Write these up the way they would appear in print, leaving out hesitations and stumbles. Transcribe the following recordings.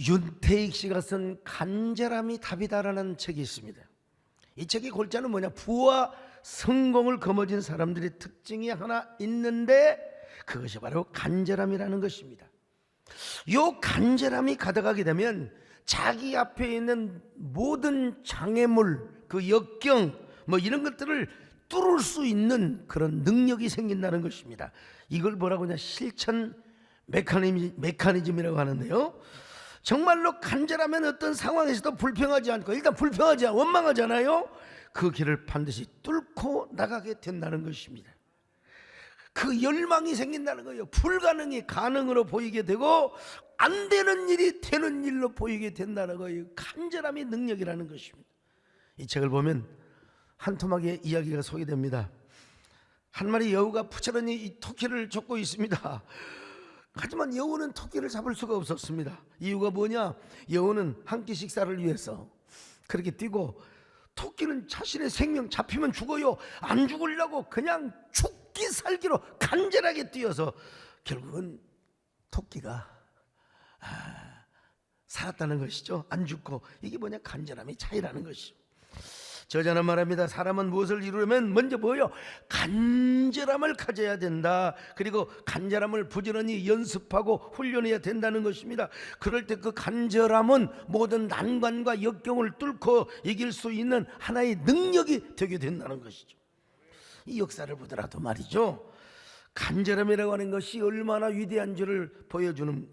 윤태익 씨가 쓴 간절함이 답이다라는 책이 있습니다. 이 책의 골자는 뭐냐? 부와 성공을 거머쥔 사람들의 특징이 하나 있는데 그것이 바로 간절함이라는 것입니다. 이 간절함이 가득하게 되면 자기 앞에 있는 모든 장애물, 그 역경 뭐 이런 것들을 뚫을 수 있는 그런 능력이 생긴다는 것입니다. 이걸 뭐라고 하냐? 실천 메커니즘이라고 하는데요. 정말로 간절하면 어떤 상황에서도 불평하지 않고, 일단 불평하지 않고 원망하잖아요. 그 길을 반드시 뚫고 나가게 된다는 것입니다. 그 열망이 생긴다는 거예요. 불가능이 가능으로 보이게 되고 안 되는 일이 되는 일로 보이게 된다는 거예요. 간절함이 능력이라는 것입니다. 이 책을 보면 한 토막의 이야기가 소개됩니다. 한 마리 여우가 부지런히 이 토끼를 쫓고 있습니다. 하지만 여우는 토끼를 잡을 수가 없었습니다. 이유가 뭐냐? 여우는 한 끼 식사를 위해서 그렇게 뛰고, 토끼는 자신의 생명 잡히면 죽어요. 안 죽으려고 그냥 죽기 살기로 간절하게 뛰어서 결국은 토끼가 살았다는 것이죠. 안 죽고. 이게 뭐냐? 간절함의 차이라는 것이죠. 저자는 말합니다. 사람은 무엇을 이루려면 먼저 뭐요? 간절함을 가져야 된다. 그리고 간절함을 부지런히 연습하고 훈련해야 된다는 것입니다. 그럴 때 그 간절함은 모든 난관과 역경을 뚫고 이길 수 있는 하나의 능력이 되게 된다는 것이죠. 이 역사를 보더라도 말이죠, 간절함이라고 하는 것이 얼마나 위대한 줄을 보여주는,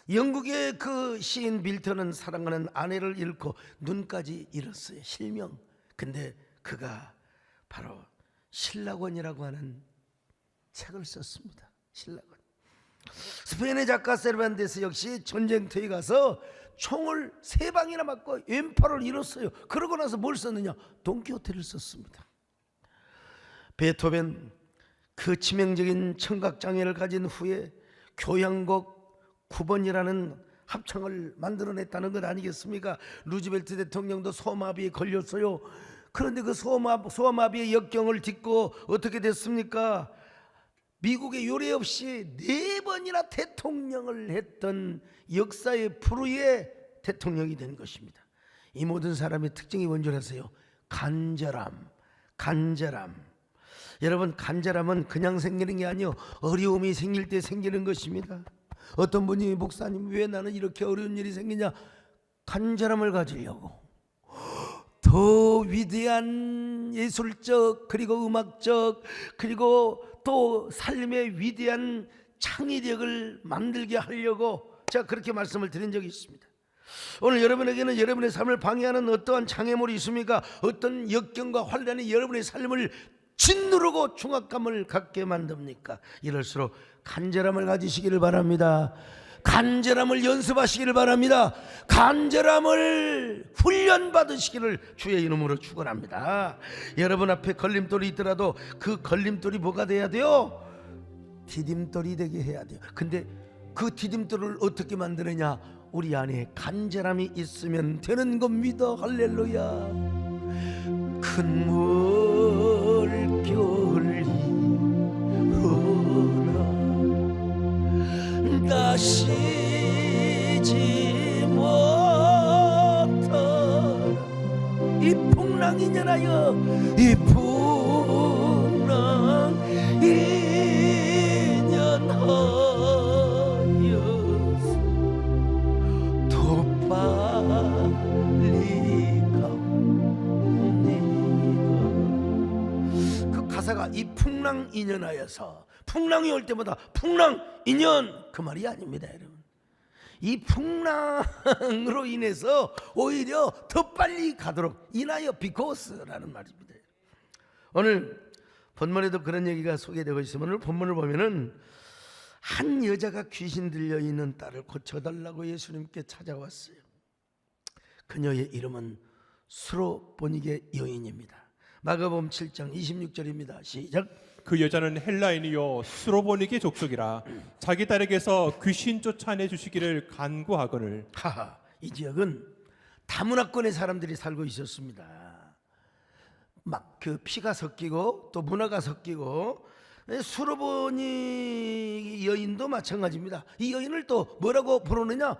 영국의 그 시인 밀턴은 사랑하는 아내를 잃고 눈까지 잃었어요. 실명. 근데 그가 바로 신라권이라고 하는 책을 썼습니다. 신라권. 스페인의 작가 세르반테스 역시 전쟁터에 가서 총을 3방이나 맞고 왼팔을 잃었어요. 그러고 나서 뭘 썼느냐? 돈키호테를 썼습니다. 베토벤, 그 치명적인 청각장애를 가진 후에 교향곡 9번이라는 합창을 만들어냈다는 것 아니겠습니까? 루즈벨트 대통령도 소아마비에 걸렸어요. 그런데 그 소아마비의 역경을 딛고 어떻게 됐습니까? 미국의 요례 없이 4번이나 대통령을 했던 역사의 불후의 대통령이 된 것입니다. 이 모든 사람의 특징이 뭔지 아세요? 간절함. 여러분, 간절함은 그냥 생기는 게 아니요, 어려움이 생길 때 생기는 것입니다. 어떤 분이, 목사님 왜 나는 이렇게 어려운 일이 생기냐? 간절함을 가지려고 더 위대한 예술적, 그리고 음악적, 그리고 또 삶의 위대한 창의력을 만들게 하려고 제가 그렇게 말씀을 드린 적이 있습니다. 오늘 여러분에게는 여러분의 삶을 방해하는 어떠한 장애물이 있습니까? 어떤 역경과 환난이 여러분의 삶을 짓누르고 중압감을 갖게 만듭니까? 이럴수록 간절함을 가지시기를 바랍니다. 간절함을 연습하시기를 바랍니다. 간절함을 훈련받으시기를 주의 이름으로 축원합니다. 여러분 앞에 걸림돌이 있더라도 그 걸림돌이 뭐가 돼야 돼요? 디딤돌이 되게 해야 돼요. 근데 그 디딤돌을 어떻게 만드느냐? 우리 안에 간절함이 있으면 되는 겁니다. 할렐루야. 큰 물결이 다시지 못한 이 풍랑 인연하여, 이 풍랑 인연하여 더 빨리 갑니다. 그 가사가 이 풍랑 인연하여서, 풍랑이 올 때마다 풍랑 인연, 그 말이 아닙니다. 여러분, 이 풍랑으로 인해서 오히려 더 빨리 가도록 인하여 비코스라는 말입니다. 오늘 본문에도 그런 얘기가 소개되고 있으면, 오늘 본문을 보면은 한 여자가 귀신 들려 있는 딸을 고쳐달라고 예수님께 찾아왔어요. 그녀의 이름은 수로보니게 여인입니다. 마가복음 7장 26절입니다. 시작. 그 여자는 헬라인이요 수로보니게 족속이라 자기 딸에게서 귀신 쫓아내 주시기를 간구하거늘. 하하, 이 지역은 다문화권의 사람들이 살고 있었습니다. 막 그 피가 섞이고 또 문화가 섞이고, 수로보니 여인도 마찬가지입니다. 이 여인을 또 뭐라고 부르느냐?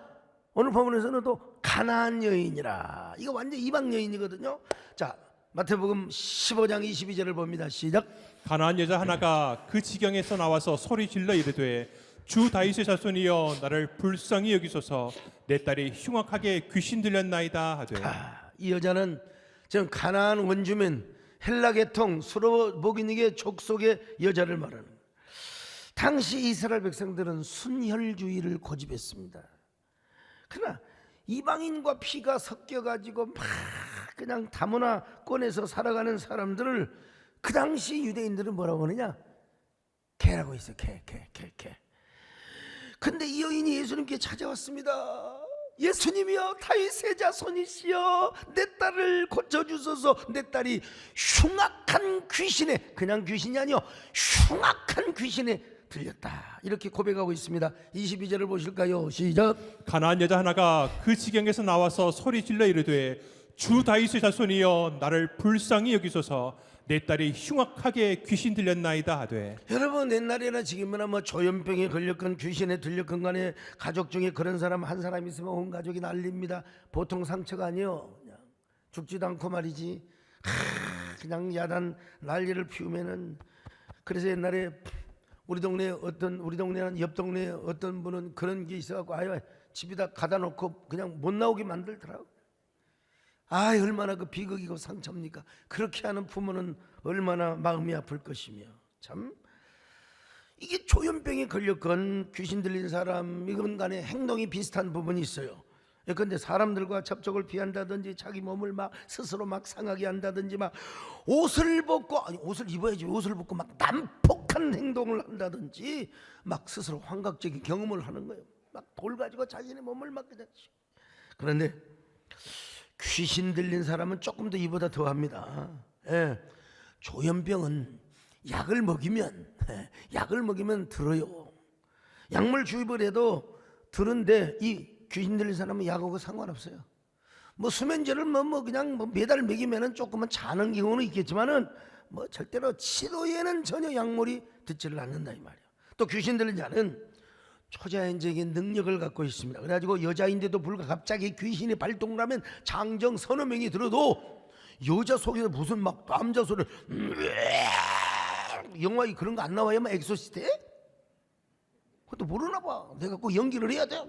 오늘 본문에서는 또 가나안 여인이라. 이거 완전 이방 여인이거든요. 자, 마태복음 15장 22절을 봅니다. 시작. 가나안 여자 하나가 그 지경에서 나와서 소리 질러 이르되 주 다윗의 자손이여 나를 불쌍히 여기소서 내 딸이 흉악하게 귀신 들렸나이다 하되. 이 여자는 지금 가나안 원주민 헬라 계통 수로보기닉의 족속의 여자를 말하는 거예요. 당시 이스라엘 백성들은 순혈주의를 고집했습니다. 그러나 이방인과 피가 섞여가지고 막 그냥 다문화 꺼내서 살아가는 사람들을 그 당시 유대인들은 뭐라고 하느냐? 개라고 했어요. 개. 근데 이 여인이 예수님께 찾아왔습니다. 예수님이여 다윗의 자손이시여 내 딸을 고쳐주소서. 내 딸이 흉악한 귀신에, 그냥 귀신이 아니요 흉악한 귀신에 들렸다. 이렇게 고백하고 있습니다. 22절을 보실까요? 시작. 가나안 여자 하나가 그 지경에서 나와서 소리 질러 이르되 주 다윗의 자손이여 나를 불쌍히 여기소서 내 딸이 흉악하게 귀신 들렸나이다 하되. 여러분 옛날에나 지금이나 뭐 조현병에 걸렸건 귀신에 들렸건 간에 가족 중에 그런 사람 한 사람 있으면 온 가족이 난립니다. 보통 상처가 아니요, 그냥 죽지도 않고 말이지. 그냥 야단 난리를 피우면은. 그래서 옛날에 우리 동네는 옆 동네에 어떤 분은 그런 게 있어갖고 아예 집에다 가다 놓고 그냥 못 나오게 만들더라고. 아, 얼마나 그 비극이고 상처입니까? 그렇게 하는 부모는 얼마나 마음이 아플 것이며. 참 이게 조현병에 걸렸건 귀신 들린 사람이건 간에 행동이 비슷한 부분이 있어요. 그런데 사람들과 접촉을 피한다든지 자기 몸을 막 스스로 막 상하게 한다든지 막 옷을 벗고, 아니 옷을 입어야지, 옷을 벗고 막 난폭한 행동을 한다든지 막 스스로 환각적인 경험을 하는 거예요. 막 돌 가지고 자신의 몸을 막 그냥. 그런데 귀신 들린 사람은 조금 더 이보다 더합니다. 조현병은 약을 먹이면 들어요. 약물 주입을 해도 들은데 이 귀신 들린 사람은 약하고 상관없어요. 뭐 수면제를 그냥 매달 먹이면은 조금은 자는 경우는 있겠지만은 뭐 절대로 치료에는 전혀 약물이 듣지를 않는다 이 말이에요. 또 귀신 들린 자는 초자연적인 능력을 갖고 있습니다. 그래가지고 여자인데도 불구하고 갑자기 귀신이 발동을 하면 장정 서너 명이 들어도 여자 속에서 무슨 막 남자 소리를 영화에 그런 거 안 나와요? 막 엑소시스트? 그것도 모르나 봐. 내가 꼭 연기를 해야 돼.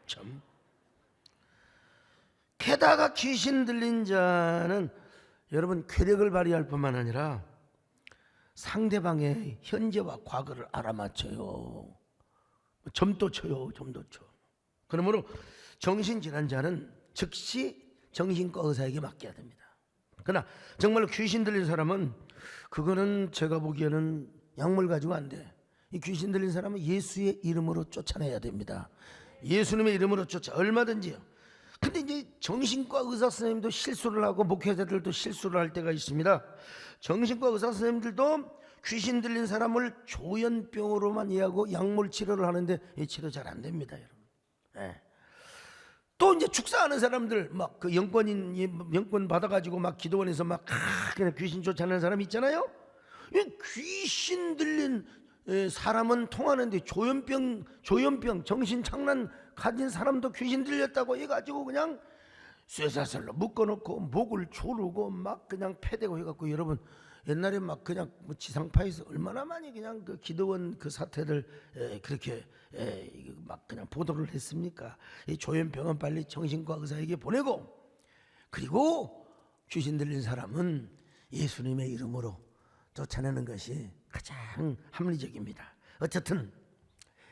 참. 게다가 귀신 들린 자는 여러분 괴력을 발휘할 뿐만 아니라 상대방의 현재와 과거를 알아맞혀요. 점도 쳐요. 그러므로 정신질환자는 즉시 정신과 의사에게 맡겨야 됩니다. 그러나 정말로 귀신 들린 사람은 그거는 제가 보기에는 약물 가지고 안 돼. 이 귀신 들린 사람은 예수의 이름으로 쫓아내야 됩니다. 예수님의 이름으로 얼마든지요. 근데 이제 정신과 의사 선생님도 실수를 하고 목회자들도 실수를 할 때가 있습니다. 정신과 의사 선생님들도 귀신 들린 사람을 조현병으로만 이해하고 약물 치료를 하는데 이 치료 잘 안 됩니다, 여러분. 또 이제 축사하는 사람들 막 그 영권 받아가지고 막 기도원에서 막 그냥 귀신 쫓아내는 사람 있잖아요. 이 귀신 들린 사람은 통하는데 조현병 정신 착란 가진 사람도 귀신 들렸다고 해가지고 그냥 쇠사슬로 묶어놓고 목을 조르고 막 그냥 패대고 해갖고 여러분 옛날에 막 그냥 뭐 지상파에서 얼마나 많이 그냥 그 기도원 그 사태를 그렇게 막 그냥 보도를 했습니까? 이 조현병은 빨리 정신과 의사에게 보내고, 그리고 귀신 들린 사람은 예수님의 이름으로 쫓아내는 것이 가장 합리적입니다. 어쨌든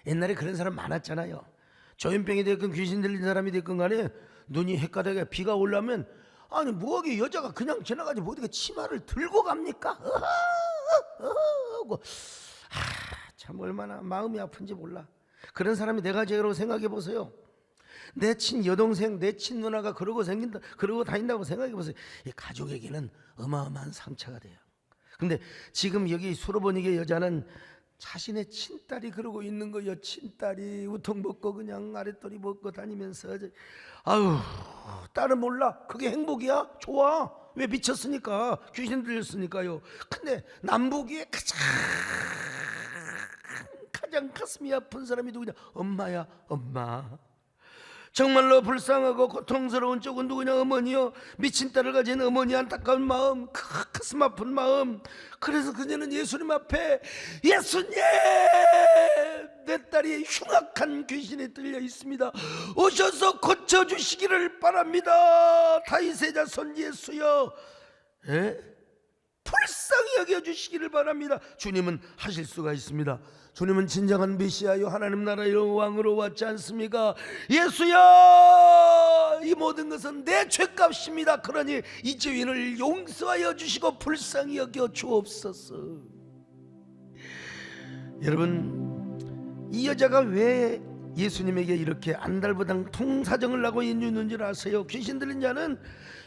옛날에 그런 사람 많았잖아요. 조현병이 됐건 귀신 들린 사람이 됐건 간에 눈이 헷가닥에 비가 올라면 아니 뭐하게 여자가 그냥 지나가지 뭐 어떻게 치마를 들고 갑니까? 참 얼마나 마음이 아픈지 몰라. 그런 사람이 내가 제로 생각해 보세요. 내 친 여동생, 내 친 누나가 그러고 다닌다고 생각해 보세요. 이 가족에게는 어마어마한 상처가 돼요. 근데 지금 여기 수로보니게 여자는 자신의 친딸이 그러고 있는 거예요. 친딸이 우통 벗고 그냥 아랫도리 벗고 다니면서 아유, 딸은 몰라. 그게 행복이야? 좋아. 왜? 미쳤으니까, 귀신 들렸으니까요. 근데 남북이 가장 가장 가슴이 아픈 사람이 누구냐? 엄마야, 엄마. 정말로 불쌍하고 고통스러운 쪽은 누구냐? 어머니요. 미친 딸을 가진 어머니 안타까운 마음, 가슴 아픈 마음. 그래서 그녀는 예수님 앞에, 예수님, 내 딸이 흉악한 귀신에 들려 있습니다. 오셔서 고쳐주시기를 바랍니다. 다윗의 자손 예수여, 불쌍히 여겨주시기를 바랍니다. 주님은 하실 수가 있습니다. 주님은 진정한 메시아요, 하나님 나라의 왕으로 왔지 않습니까? 예수야, 이 모든 것은 내 죄값입니다. 그러니 이 죄인을 용서하여 주시고 불쌍히 여겨 주옵소서. 여러분, 이 여자가 왜 예수님에게 이렇게 안달부당 통사정을 하고 있는 줄 아세요? 귀신 들린 자는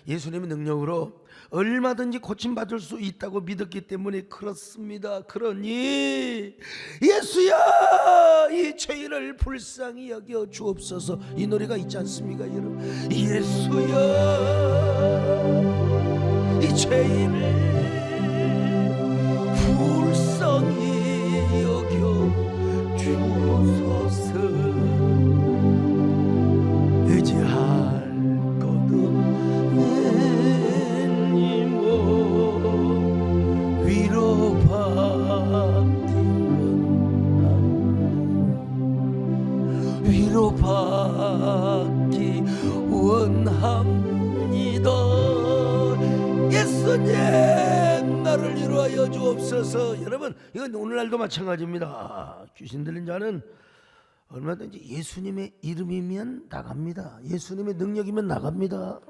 예수님의 능력으로 얼마든지 고침받을 수 있다고 믿었기 때문에 그렇습니다. 그러니 예수야, 이 죄인을 불쌍히 여겨 주옵소서. 이 노래가 있지 않습니까, 여러분? 예수야, 이 죄인을 불쌍히 여겨 주옵소서. 의지할 것 없는 이모 위로받기 원합니다. 예수님, 나를 위로하여 주옵소서. 여러분, 이건 오늘날도 마찬가지입니다. 귀신 들린 자는 얼마든지 예수님의 이름이면 나갑니다. 예수님의 능력이면 나갑니다.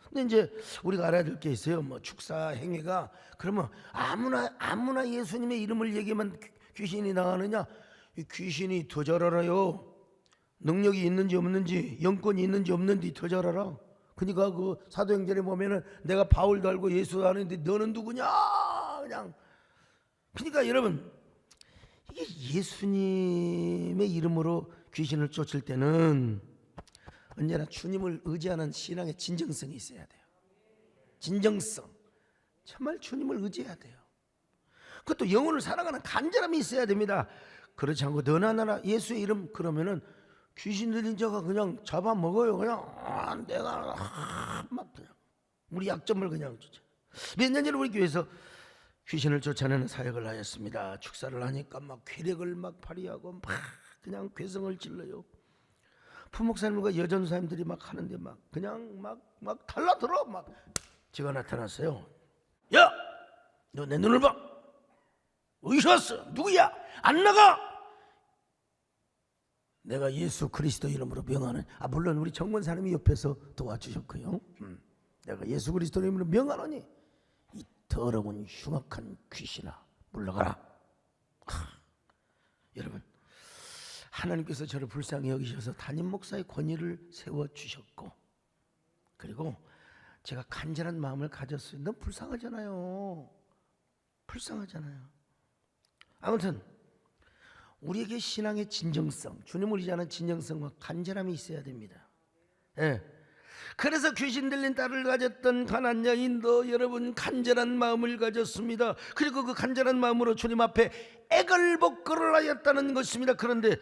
근데 이제 우리가 알아야 될 게 있어요. 뭐 축사 행위가 그러면 아무나 예수님의 이름을 얘기하면 귀신이 나가느냐? 이 귀신이 더 잘 알아요. 능력이 있는지 없는지, 영권이 있는지 없는지 더 잘 알아. 그러니까 그 사도행전에 보면은 내가 바울도 알고 예수도 아는데 너는 누구냐? 그냥. 그러니까 여러분, 이게 예수님의 이름으로 귀신을 쫓을 때는 언제나 주님을 의지하는 신앙의 진정성이 있어야 돼요. 진정성. 정말 주님을 의지해야 돼요. 그것도 영혼을 사랑하는 간절함이 있어야 됩니다. 그렇지 않고 너나 나나 예수의 이름 그러면은 귀신 들린 자가 그냥 잡아먹어요. 그냥 내가 막 그냥 우리 약점을 그냥 쫓아. 몇 년 전에 우리 교회에서 귀신을 쫓아내는 사역을 하였습니다. 축사를 하니까 막 괴력을 막 발휘하고 막 그냥 괴성을 질러요. 부목사님과 여전사님들이 막 하는데 막 그냥 막 달라들어. 막 제가 나타났어요. 야, 너 내 눈을 봐. 어디서 왔어? 누구야? 안 나가. 내가 예수 그리스도 이름으로 명하는, 물론 우리 정권사님이 옆에서 도와주셨고요. 내가 예수 그리스도 이름으로 명하노니 이 더러운 흉악한 귀신아 물러가라. 여러분, 하나님께서 저를 불쌍히 여기셔서 담임 목사의 권위를 세워주셨고, 그리고 제가 간절한 마음을 가졌어요. 너무 불쌍하잖아요. 아무튼 우리에게 신앙의 진정성, 주님을 의지하는 진정성과 간절함이 있어야 됩니다. 그래서 귀신 들린 딸을 가졌던 가난 여인도 여러분 간절한 마음을 가졌습니다. 그리고 그 간절한 마음으로 주님 앞에 애걸복걸을 하였다는 것입니다. 그런데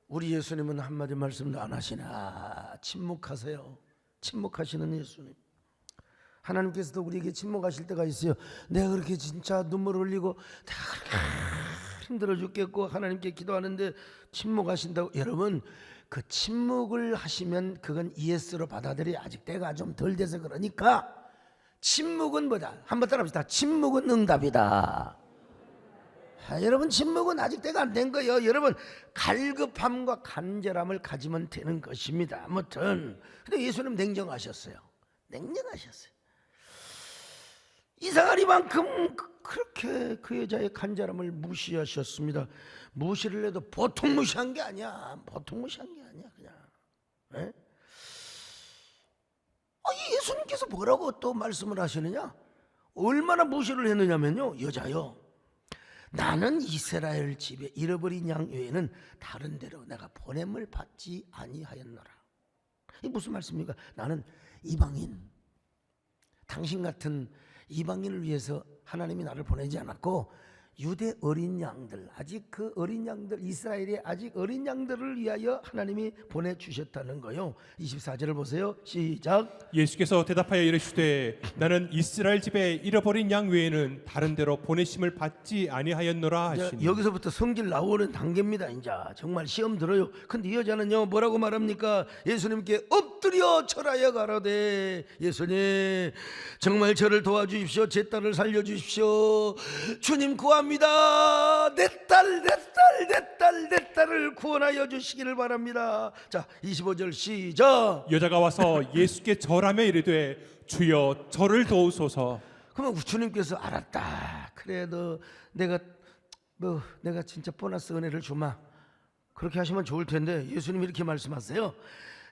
우리 예수님은 한마디 말씀도 안 하시나 침묵하세요. 침묵하시는 예수님. 하나님께서도 우리에게 침묵하실 때가 있어요. 내가 그렇게 진짜 눈물 흘리고 내가 그렇게 힘들어 죽겠고 하나님께 기도하는데 침묵하신다고. 여러분, 그 침묵을 하시면 그건 ES로 받아들여. 아직 때가 좀 덜 돼서 그러니까 침묵은 뭐다? 한번 따라합시다. 침묵은 응답이다. 여러분, 침묵은 아직 때가 안 된 거예요. 여러분, 갈급함과 간절함을 가지면 되는 것입니다. 아무튼 근데 예수님 냉정하셨어요. 이상하리만큼 그렇게 그 여자의 간절함을 무시하셨습니다. 무시를 해도 보통 무시한 게 아니야. 그냥. 예수님께서 뭐라고 또 말씀을 하시느냐? 얼마나 무시를 했느냐면요, 여자요, 나는 이스라엘 집에 잃어버린 양 외에는 다른 데로 내가 보냄을 받지 아니하였노라. 이게 무슨 말씀입니까? 나는 이방인, 당신 같은 이방인을 위해서 하나님이 나를 보내지 않았고 유대 어린 양들, 아직 그 어린 양들, 이스라엘의 아직 어린 양들을 위하여 하나님이 보내주셨다는 거요. 24절을 보세요. 시작. 예수께서 대답하여 이르시되 나는 이스라엘 집에 잃어버린 양 외에는 다른 데로 보내심을 받지 아니하였노라 이제 하시니. 여기서부터 성질 나오는 단계입니다. 이제 정말 시험 들어요. 근데 이 여자는요 뭐라고 말합니까? 예수님께 엎드려 절하여 가라되, 예수님 정말 저를 도와주십시오. 제 딸을 살려주십시오. 주님 구합니다. 내 딸을 구원하여 주시기를 바랍니다. 자, 25절 시작. 여자가 와서 예수께 절하며 이르되 주여 저를 도우소서. 그러면 주님께서 알았다. 그래 내가 진짜 보너스 은혜를 주마. 그렇게 하시면 좋을 텐데 예수님이 이렇게 말씀하세요.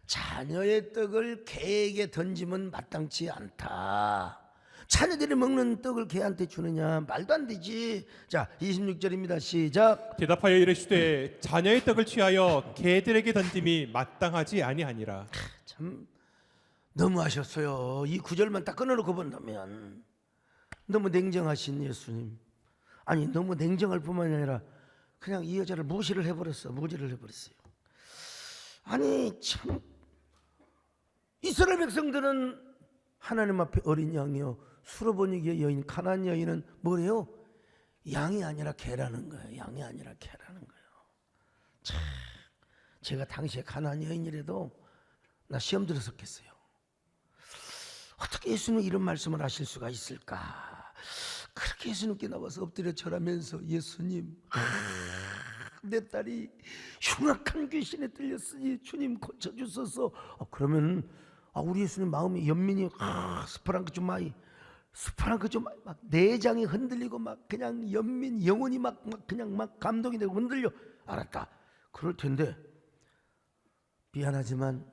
자녀의 떡을 개에게 던지면 마땅치 않다. 자녀들이 먹는 떡을 개한테 주느냐? 말도 안 되지. 자, 26절입니다. 시작. 대답하여 이르시되 자녀의 떡을 취하여 개들에게 던짐이 마땅하지 아니하니라. 참 너무하셨어요. 이 구절만 딱 끊어놓고 본다면 너무 냉정하신 예수님. 아니 너무 냉정할 뿐만이 아니라 그냥 이 여자를 무지를 해버렸어요. 아니 참, 이스라엘 백성들은 하나님 앞에 어린 양이요, 수로보니기의 여인 가나안 여인은 뭐래요? 양이 아니라 개라는 거예요. 양이 아니라 개라는 거예요. 참, 제가 당시에 가나안 여인이라도 나 시험 들었었겠어요. 어떻게 예수님은 이런 말씀을 하실 수가 있을까? 그렇게 예수님께 나와서 엎드려 절하면서 예수님, 내 딸이 흉악한 귀신에 들렸으니 주님 고쳐주소서. 그러면 우리 예수님 마음이 연민이 스프랑크 좀 많이 막 내장이 흔들리고 막 그냥 연민 영혼이 막 그냥 막 감동이 되고 흔들려. 알았다. 그럴 텐데 미안하지만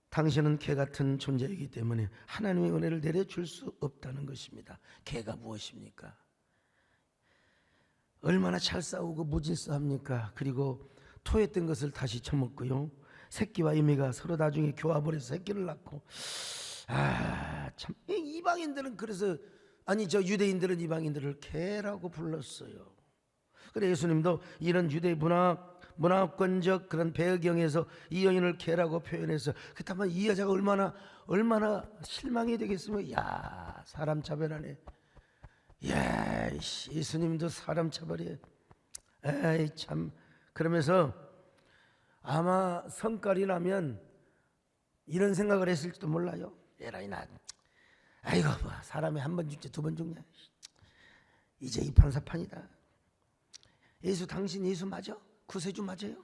당신은 개 같은 존재이기 때문에 하나님의 은혜를 내려줄 수 없다는 것입니다. 개가 무엇입니까? 얼마나 잘 싸우고 무질서합니까? 그리고 토했던 것을 다시 처먹고요, 새끼와 이미가 서로 나중에 교합을 해서 새끼를 낳고. 참, 이방인들은 그래서 유대인들은 이방인들을 개라고 불렀어요. 그래 예수님도 이런 유대 문화권적 그런 배경에서 이 여인을 개라고 표현해서, 그렇다면 이 여자가 얼마나 실망이 되겠으면, 야 사람 차별하네. 야 예수님도 사람 차별해. 에이 참. 그러면서 아마 성깔이 나면 이런 생각을 했을지도 몰라요. 에라이 나, 아이고 뭐 사람이 한 번 죽지 두 번 죽냐. 이제 이판사판이다. 예수, 당신 예수 맞아? 구세주 맞아요?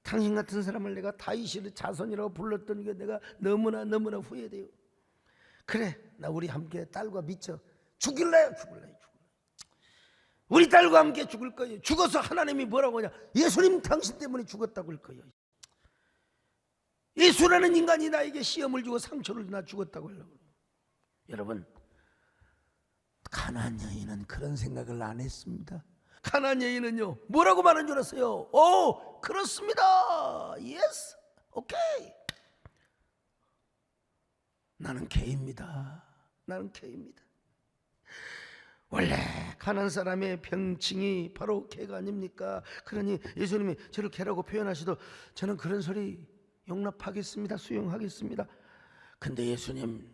당신 같은 사람을 내가 다윗의 자손이라고 불렀던 게 내가 너무나 후회돼요. 그래, 나 우리 함께 딸과 미쳐 죽일래요. 우리 딸과 함께 죽을 거예요. 죽어서 하나님이 뭐라고 하냐? 예수님 당신 때문에 죽었다고 할 거예요. 예수라는 인간이 나에게 시험을 주고 상처를 나 죽었다고 하려고. 여러분, 가나안 여인은 그런 생각을 안 했습니다. 가나안 여인은요 뭐라고 말한 줄 아세요? 오, 그렇습니다. 예스, 오케이. 나는 개입니다. 원래 가난안 사람의 병칭이 바로 개가 아닙니까? 그러니 예수님이 저를 개라고 표현하시도 저는 그런 소리 용납하겠습니다. 수용하겠습니다. 근데 예수님,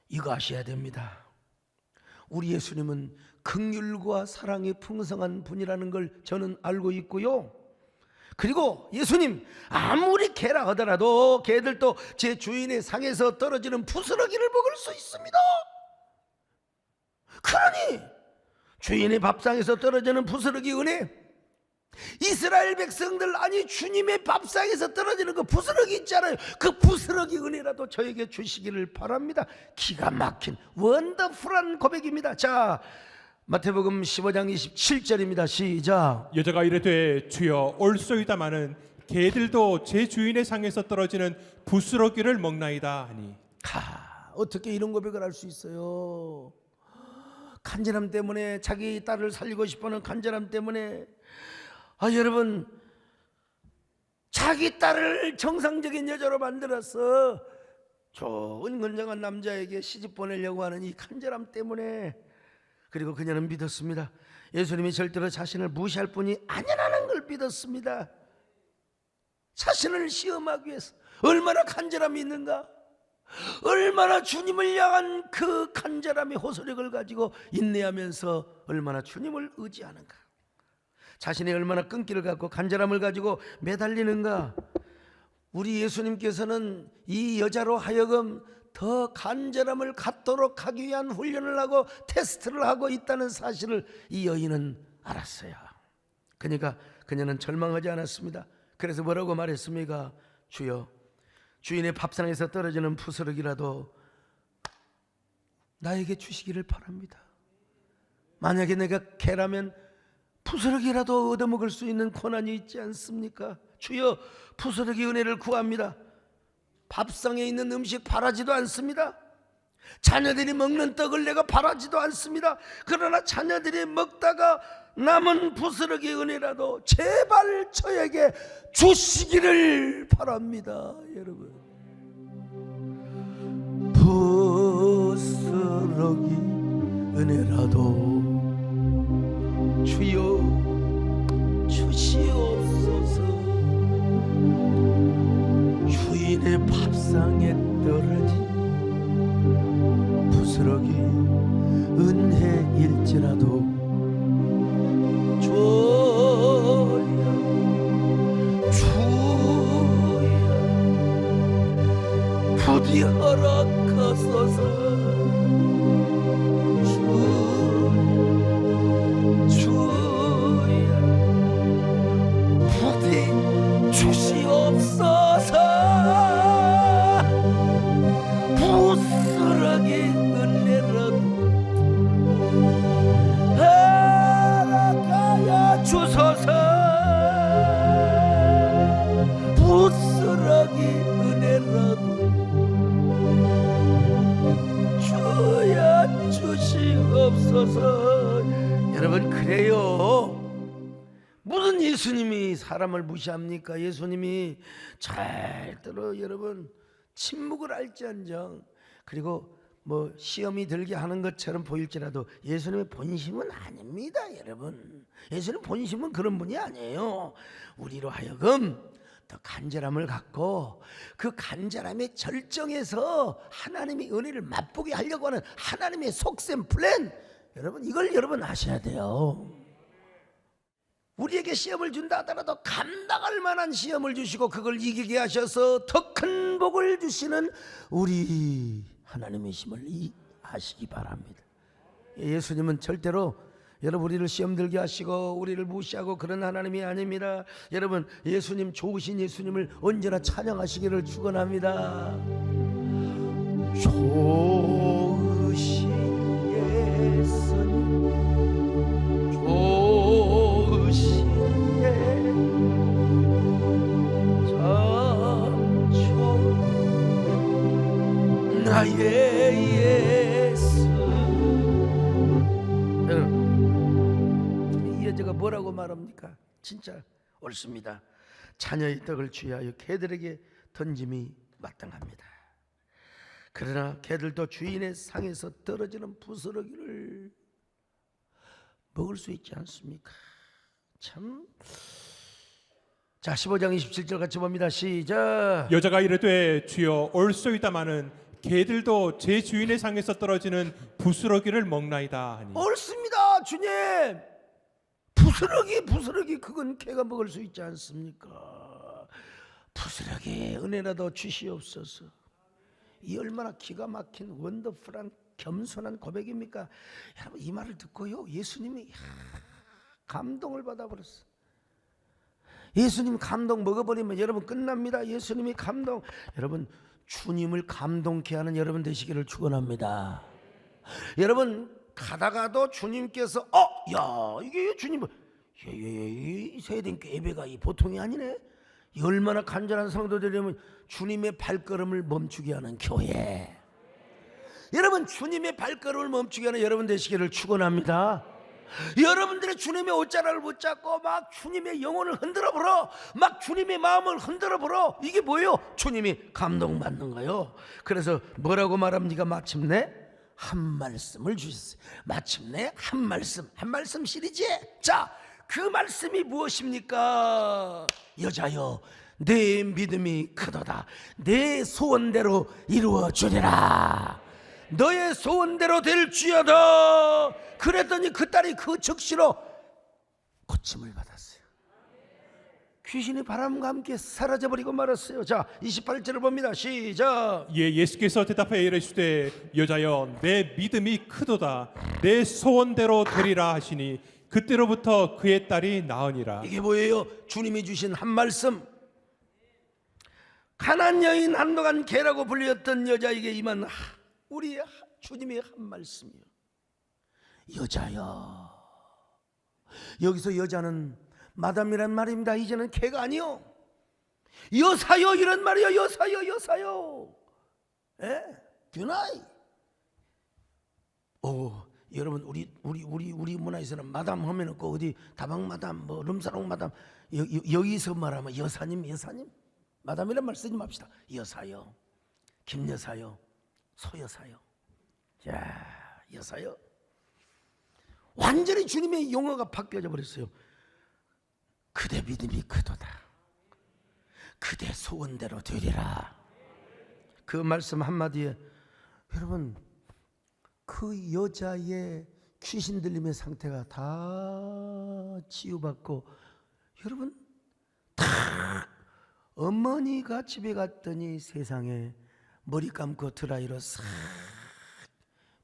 이거 아셔야 됩니다. 우리 예수님은 긍휼과 사랑이 풍성한 분이라는 걸 저는 알고 있고요. 그리고 예수님 아무리 개라 하더라도 개들도 제 주인의 상에서 떨어지는 부스러기를 먹을 수 있습니다. 그러니 주인의 밥상에서 떨어지는 부스러기 은혜, 이스라엘 백성들, 아니 주님의 밥상에서 떨어지는 그 부스러기 있잖아요. 그 부스러기 은혜라도 저에게 주시기를 바랍니다. 기가 막힌 원더풀한 고백입니다. 자, 마태복음 15장 27절입니다. 시작. 여자가 이르되 주여 올소이다마는 개들도 제 주인의 상에서 떨어지는 부스러기를 먹나이다 하니. 어떻게 이런 고백을 할 수 있어요? 간절함 때문에, 자기 딸을 살리고 싶어하는 간절함 때문에. 여러분, 자기 딸을 정상적인 여자로 만들어서 좋은 건장한 남자에게 시집 보내려고 하는 이 간절함 때문에 그리고 그녀는 믿었습니다. 예수님이 절대로 자신을 무시할 분이 아니라는 걸 믿었습니다. 자신을 시험하기 위해서 얼마나 간절함이 있는가, 얼마나 주님을 향한 그 간절함의 호소력을 가지고 인내하면서 얼마나 주님을 의지하는가, 자신이 얼마나 끈기를 갖고 간절함을 가지고 매달리는가. 우리 예수님께서는 이 여자로 하여금 더 간절함을 갖도록 하기 위한 훈련을 하고 테스트를 하고 있다는 사실을 이 여인은 알았어요. 그러니까 그녀는 절망하지 않았습니다. 그래서 뭐라고 말했습니까? 주여, 주인의 밥상에서 떨어지는 부스러기라도 나에게 주시기를 바랍니다. 만약에 내가 개라면 부스러기라도 얻어먹을 수 있는 고난이 있지 않습니까? 주여, 부스러기 은혜를 구합니다. 밥상에 있는 음식 바라지도 않습니다. 자녀들이 먹는 떡을 내가 바라지도 않습니다. 그러나 자녀들이 먹다가 남은 부스러기 은혜라도 제발 저에게 주시기를 바랍니다. 여러분, 부스러기 은혜라도 주여 주시옵소서. 주인의 밥상에 떨어진 부스러기 은혜일지라도 주여 부디 허락하소서. 주여 부디 주시옵소서. 부스러기 은혜라도 허락하여 주소서. 부스러기 은혜라도 주여 주시옵소서. 여러분, 그래요. 무슨 예수님이 사람을 무시합니까? 예수님이 절대로 여러분 침묵을 알지언정, 그리고 뭐 시험이 들게 하는 것처럼 보일지라도 예수님의 본심은 아닙니다. 여러분, 예수님 본심은 그런 분이 아니에요. 우리로 하여금 더 간절함을 갖고 그 간절함의 절정에서 하나님의 은혜를 맛보게 하려고 하는 하나님의 속셈 플랜, 여러분 이걸 여러분 아셔야 돼요. 우리에게 시험을 준다 하더라도 감당할 만한 시험을 주시고 그걸 이기게 하셔서 더 큰 복을 주시는 우리 하나님의 힘을 아시기 바랍니다. 예수님은 절대로 여러분 우리를 시험 들게 하시고 우리를 무시하고 그런 하나님이 아닙니다. 여러분, 예수님, 좋으신 예수님을 언제나 찬양하시기를 축원합니다. 좋으신 예수님, 좋으신 나의 예수. 여러분, 이 여자가 뭐라고 말합니까? 진짜 옳습니다. 자녀의 떡을 취하여 개들에게 던짐이 마땅합니다. 그러나 개들도 주인의 상에서 떨어지는 부스러기를 먹을 수 있지 않습니까? 참. 자, 15장 27절 같이 봅니다. 시작. 여자가 이르되 주여 옳소이다마는 개들도 제 주인의 상에서 떨어지는 부스러기를 먹나이다 하니. 옳습니다, 주님. 부스러기 그건 개가 먹을 수 있지 않습니까? 부스러기 은혜라도 주시옵소서. 이 얼마나 기가 막힌 원더풀한 겸손한 고백입니까? 여러분, 이 말을 듣고요 예수님이 감동을 받아버렸어. 예수님 감동 먹어버리면 여러분 끝납니다. 예수님이 감동, 여러분 주님을 감동케 하는 여러분 되시기를 축원합니다. 여러분 가다가도 주님께서 야 이게 주님 이 세대교회 예배가 이 보통이 아니네. 얼마나 간절한 성도들이면 주님의 발걸음을 멈추게 하는 교회. 여러분 주님의 발걸음을 멈추게 하는 여러분 되시기를 축원합니다. 여러분들의 주님의 옷자락을 붙잡고 막 주님의 영혼을 흔들어 보러, 막 주님의 마음을 흔들어 보러. 이게 뭐예요? 주님이 감동받는 거예요. 그래서 뭐라고 말합니까? 마침내 한 말씀을 주셨어요. 마침내 한 말씀 시리즈에 자, 그 말씀이 무엇입니까? 여자여, 내 믿음이 크도다. 내 소원대로 이루어 주리라. 너의 소원대로 될지어다. 그랬더니 그 딸이 그 즉시로 고침을 받았어요. 귀신이 바람과 함께 사라져버리고 말았어요. 자, 28절을 봅니다. 시작. 예수께서 대답하여 이르시되 여자여 내 믿음이 크도다 내 소원대로 되리라 하시니 그때로부터 그의 딸이 나으니라. 이게 뭐예요? 주님이 주신 한 말씀. 가난 여인 한동안 개라고 불렸던 여자에게 임한 우리 주님의 한 말씀이요. 여자여. 여기서 여자는 마담이란 말입니다. 이제는 개가 아니요. 여사여 이런 말이요. 여사여. 예? 규나이. 오, 여러분 우리 문화에서는 마담 하면은 그 어디 다방 마담 뭐 룸사롱 마담 여기서 말하면 여사님 마담이란 말 쓰지 맙시다. 여사여, 김여사여, 소여사여. 야, 여사여. 완전히 주님의 용어가 바뀌어져 버렸어요. 그대 믿음이 크도다. 그대 소원대로 되리라. 그 말씀 한마디에 여러분 그 여자의 귀신 들림의 상태가 다 치유받고 여러분 탁 어머니가 집에 갔더니 세상에 머리 감고 드라이로 싹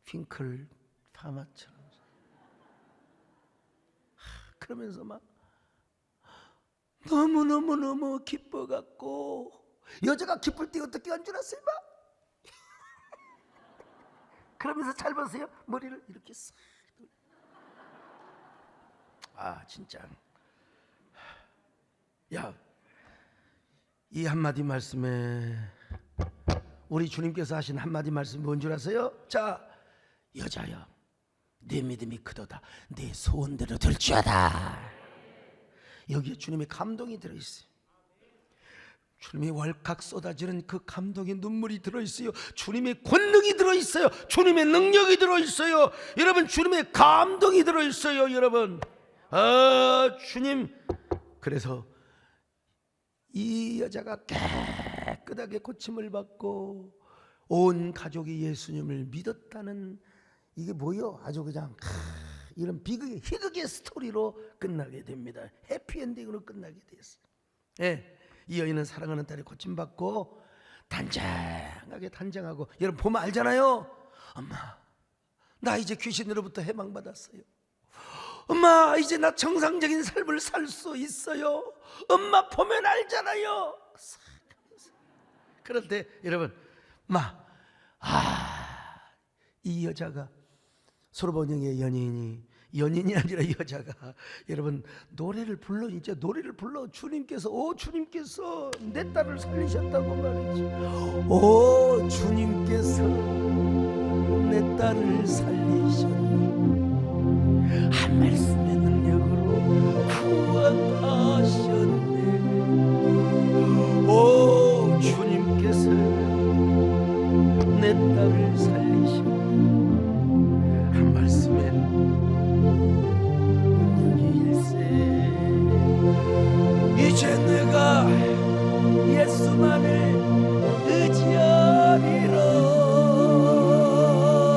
핑클 파마처럼 그러면서 막 너무 기뻐갖고 여자가 기쁠 때 어떻게 한 줄 아세요? 그러면서 잘 보세요. 머리를 이렇게 싹. 진짜. 야, 이 한마디 말씀에 우리 주님께서 하신 한마디 말씀이 뭔 줄 아세요? 자, 여자여, 내 믿음이 크도다. 내 소원대로 될지어다. 여기에 주님의 감동이 들어있어요. 주님의 왈칵 쏟아지는 그 감동의 눈물이 들어있어요. 주님의 권능이 들어있어요. 주님의 능력이 들어있어요. 여러분 주님의 감동이 들어있어요. 여러분 주님. 그래서 이 여자가 깨끗하게 고침을 받고 온 가족이 예수님을 믿었다는 이게 뭐요? 아주 그냥 이런 비극의 희극의 스토리로 끝나게 됩니다. 해피엔딩으로 끝나게 됐어요. 예, 이 여인은 사랑하는 딸이 고침받고 단장하고 여러분 보면 알잖아요. 엄마, 나 이제 귀신으로부터 해방받았어요. 엄마, 이제 나 정상적인 삶을 살 수 있어요. 엄마 보면 알잖아요. 그런데 여러분 이 여자가 솔로몬형의 연인이 아니라 여자가 여러분 노래를 불러 주님께서 주님께서 내 딸을 살리셨다고 말이지. 주님께서 내 딸을 살리셨네. 한 말씀의 능력으로 구원하셨네. 주님께서 내 딸을 살리셨네. 한 말씀에 능력이 일세. 이제 내가 예수만을 의지하리라.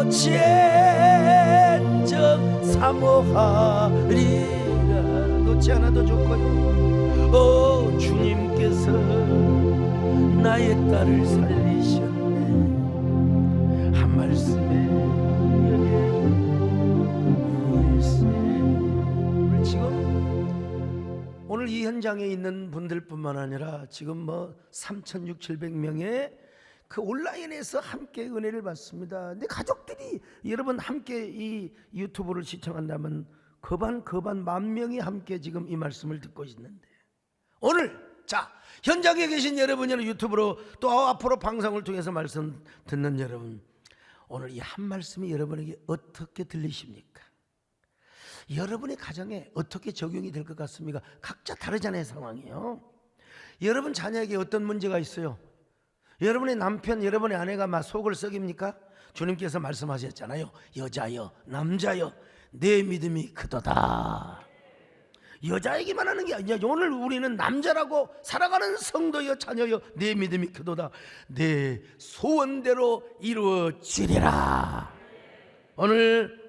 진정 사모하리라. 놓지 않아도 좋고요. 주님께서 나의 딸을 살리셨네. 한 말씀에 우리 지금 오늘 이 현장에 있는 분들뿐만 아니라 지금 3,600~700명의 그 온라인에서 함께 은혜를 받습니다. 근데 가족들이 여러분 함께 이 유튜브를 시청한다면 거반 만 명이 함께 지금 이 말씀을 듣고 있는데 오늘 자 현장에 계신 여러분이나 유튜브로 또 앞으로 방송을 통해서 말씀 듣는 여러분, 오늘 이 한 말씀이 여러분에게 어떻게 들리십니까? 여러분의 가정에 어떻게 적용이 될 것 같습니까? 각자 다르잖아요, 상황이요. 여러분 자녀에게 어떤 문제가 있어요? 여러분의 남편, 여러분의 아내가 막 속을 썩입니까? 주님께서 말씀하셨잖아요. 여자여 남자여 내 믿음이 크도다. 여자에게만 하는 게 아니야. 오늘 우리는 남자라고 살아가는 성도여 자녀여 내 믿음이 크도다. 내 소원대로 이루어지리라. 오늘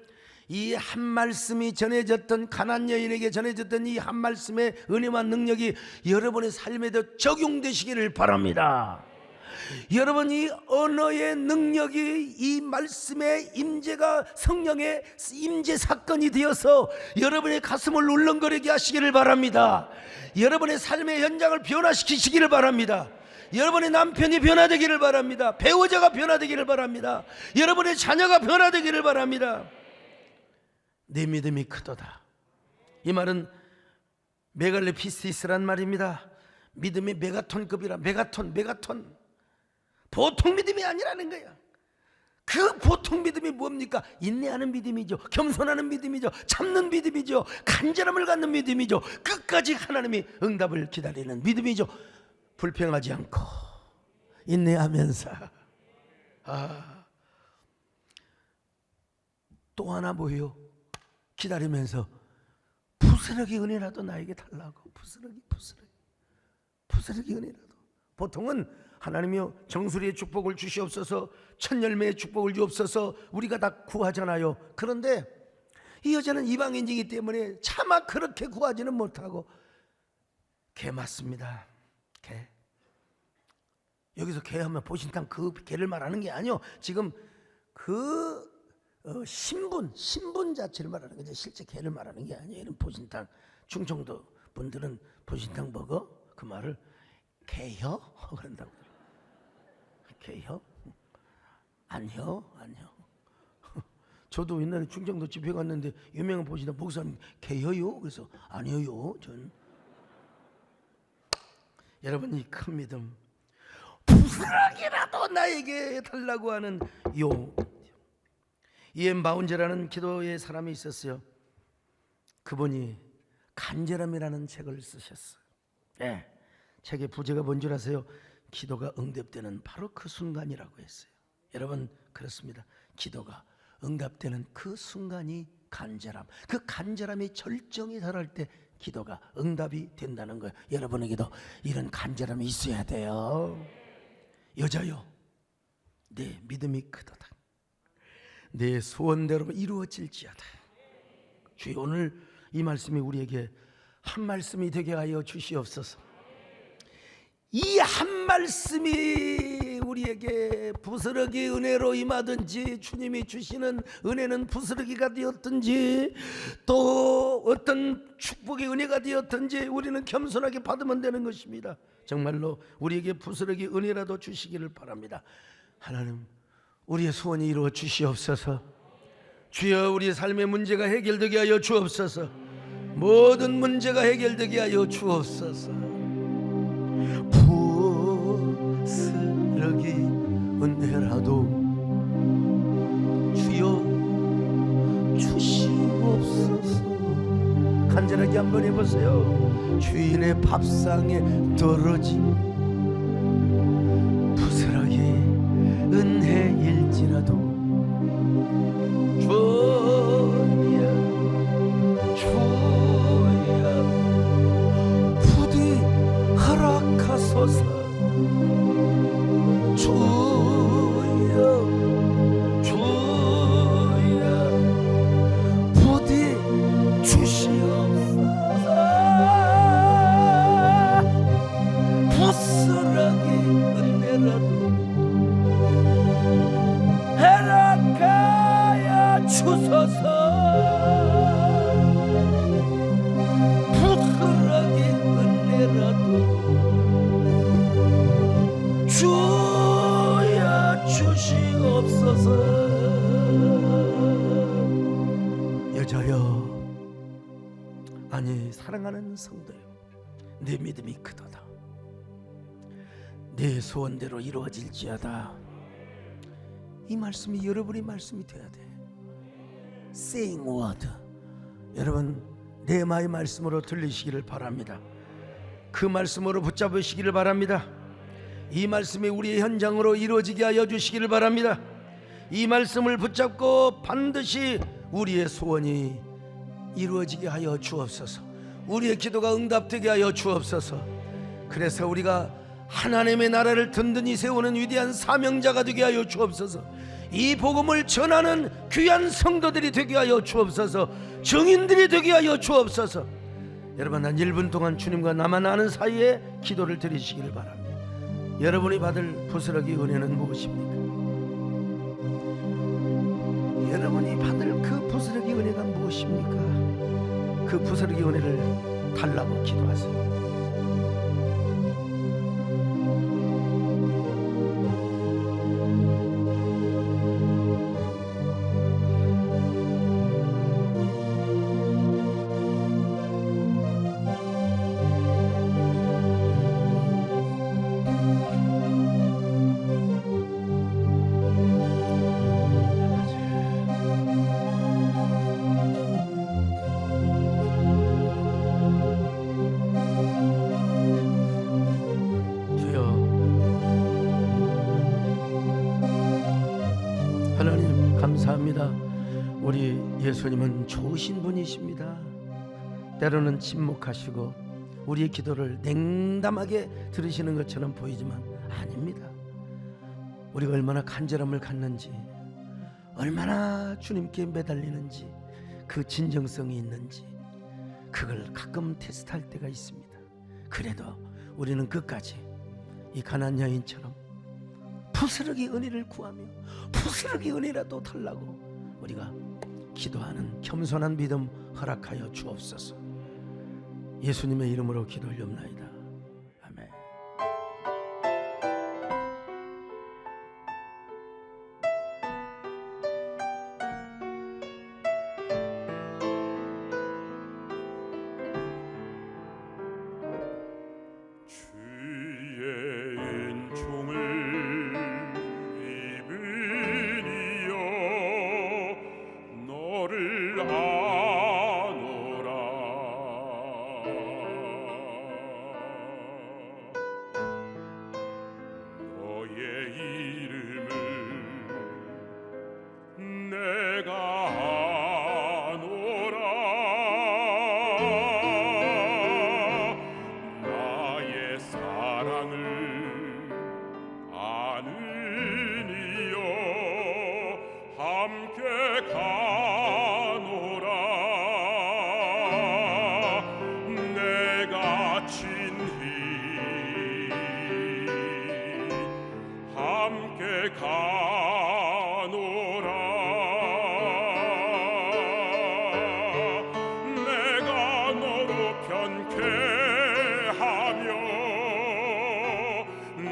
이 한 말씀이 전해졌던 가나안 여인에게 전해졌던 이 한 말씀의 은혜와 능력이 여러분의 삶에도 적용되시기를 바랍니다. 여러분 이 언어의 능력이 이 말씀의 임재가 성령의 임재 사건이 되어서 여러분의 가슴을 울렁거리게 하시기를 바랍니다. 여러분의 삶의 현장을 변화시키시기를 바랍니다. 여러분의 남편이 변화되기를 바랍니다. 배우자가 변화되기를 바랍니다. 여러분의 자녀가 변화되기를 바랍니다. 내 믿음이 크도다. 이 말은 메갈레피스티스란 말입니다. 믿음이 메가톤급이라. 메가톤. 보통 믿음이 아니라는 거야. 그 보통 믿음이 뭡니까? 인내하는 믿음이죠. 겸손하는 믿음이죠. 참는 믿음이죠. 간절함을 갖는 믿음이죠. 끝까지 하나님이 응답을 기다리는 믿음이죠. 불평하지 않고 인내하면서. 또 하나 뭐예요? 기다리면서 부스러기 은혜라도 나에게 달라고. 부스러기 은혜라도. 보통은 하나님이여 정수리의 축복을 주시옵소서, 첫 열매의 축복을 주옵소서 우리가 다 구하잖아요. 그런데 이 여자는 이방인이기 때문에 차마 그렇게 구하지는 못하고 개 맞습니다. 개. 여기서 개 하면 보신탕 그 개를 말하는 게 아니요. 지금 그 신분 자체를 말하는 거죠. 실제 개를 말하는 게 아니에요. 이런 보신탕. 충청도 분들은 보신탕 먹어? 그 말을 개혀? 그런다고. 개혀? 안혀? 저도 옛날에 충청도 집회 갔는데 유명한 보신탕 목사님 개혀요? 그래서 아니요 전. 여러분 이 큰 믿음 부스러기라도 나에게 달라고 하는 이엠 바운제라는 기도의 사람이 있었어요. 그분이 간절함이라는 책을 쓰셨어요. 네. 책의 부제가 뭔 줄 아세요? 기도가 응답되는 바로 그 순간이라고 했어요. 여러분 그렇습니다. 기도가 응답되는 그 순간이 간절함. 그 간절함이 절정에 달할 때 기도가 응답이 된다는 거예요. 여러분에게도 이런 간절함이 있어야 돼요. 여자여 내 믿음이 크도다. 내 소원대로 이루어질지어다. 주여 오늘 이 말씀이 우리에게 한 말씀이 되게 하여 주시옵소서. 이 한 말씀이 우리에게 부스러기 은혜로 임하든지 주님이 주시는 은혜는 부스러기가 되었든지 또 어떤 축복의 은혜가 되었든지 우리는 겸손하게 받으면 되는 것입니다. 정말로 우리에게 부스러기 은혜라도 주시기를 바랍니다. 하나님 우리의 소원이 이루어 주시옵소서. 주여 우리의 삶의 문제가 해결되게 하여 주옵소서. 모든 문제가 해결되게 하여 주옵소서. 부스러기 은혜라도 주여 주시옵소서. 간절하게 한번 해보세요. 주인의 밥상에 떨어진 부스러기 은혜일지라도 주여 부디 허락하소서. 주여 부디 주시옵소서. 부스러기 은혜라도 허락하여 주소서. 부스러기 은혜라도 주여 주시옵소서. 여자여 아니 사랑하는 성도여 내 믿음이 크도다. 내 소원대로 이루어질지어다. 이 말씀이 여러분의 말씀이 되어야 돼. Saying word. 여러분 레마의 말씀으로 들리시기를 바랍니다. 그 말씀으로 붙잡으시기를 바랍니다. 이 말씀이 우리의 현장으로 이루어지게 하여 주시기를 바랍니다. 이 말씀을 붙잡고 반드시 우리의 소원이 이루어지게 하여 주옵소서. 우리의 기도가 응답되게 하여 주옵소서. 그래서 우리가 하나님의 나라를 든든히 세우는 위대한 사명자가 되게 하여 주옵소서. 이 복음을 전하는 귀한 성도들이 되게 하여 주옵소서. 증인들이 되게 하여 주옵소서. 여러분, 한 1분 동안 주님과 나만 아는 사이에 기도를 드리시기를 바랍니다. 여러분이 받을 부스러기 은혜는 무엇입니까? 여러분이 받을 그 부스러기 은혜가 무엇입니까? 그 부스러기 은혜를 달라고 기도하세요. 하나님 감사합니다. 우리 예수님은 좋으신 분이십니다. 때로는 침묵하시고 우리의 기도를 냉담하게 들으시는 것처럼 보이지만 아닙니다. 우리가 얼마나 간절함을 갖는지, 얼마나 주님께 매달리는지, 그 진정성이 있는지 그걸 가끔 테스트할 때가 있습니다. 그래도 우리는 끝까지 이 가난안 여인처럼 부스러기 은혜를 구하며 부스러기 은혜라도 달라고 우리가 기도하는 겸손한 믿음 허락하여 주옵소서. 예수님의 이름으로 기도 올리옵나이다. 아멘.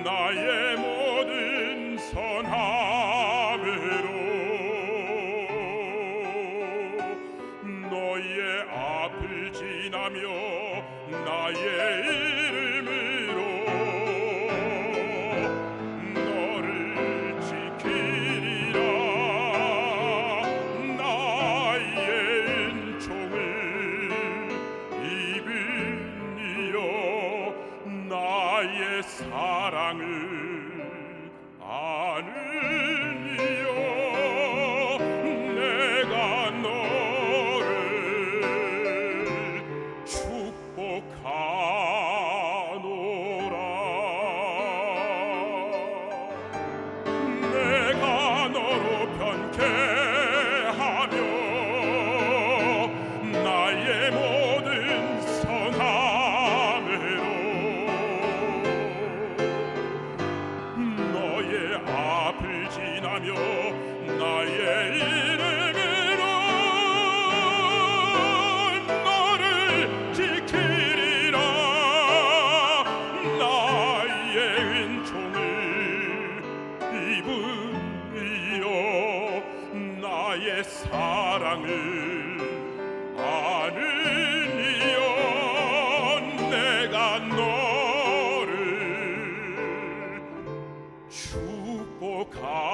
나의 모든 선함으로 너의 앞을 지나며 나의 이름으로 너를 지키리라. 나의 은총을 입은 이여 나의 사랑을 아는 이여 내가 너를 축복하노라. 내가 너로 변케하며 나의 모든 선함으로 너의 앞을 지나며 나의 이름으로 너를 지키리라. 나의 은총을 입은 이여 나의 사랑을 아는 이여 내가 너를 축복하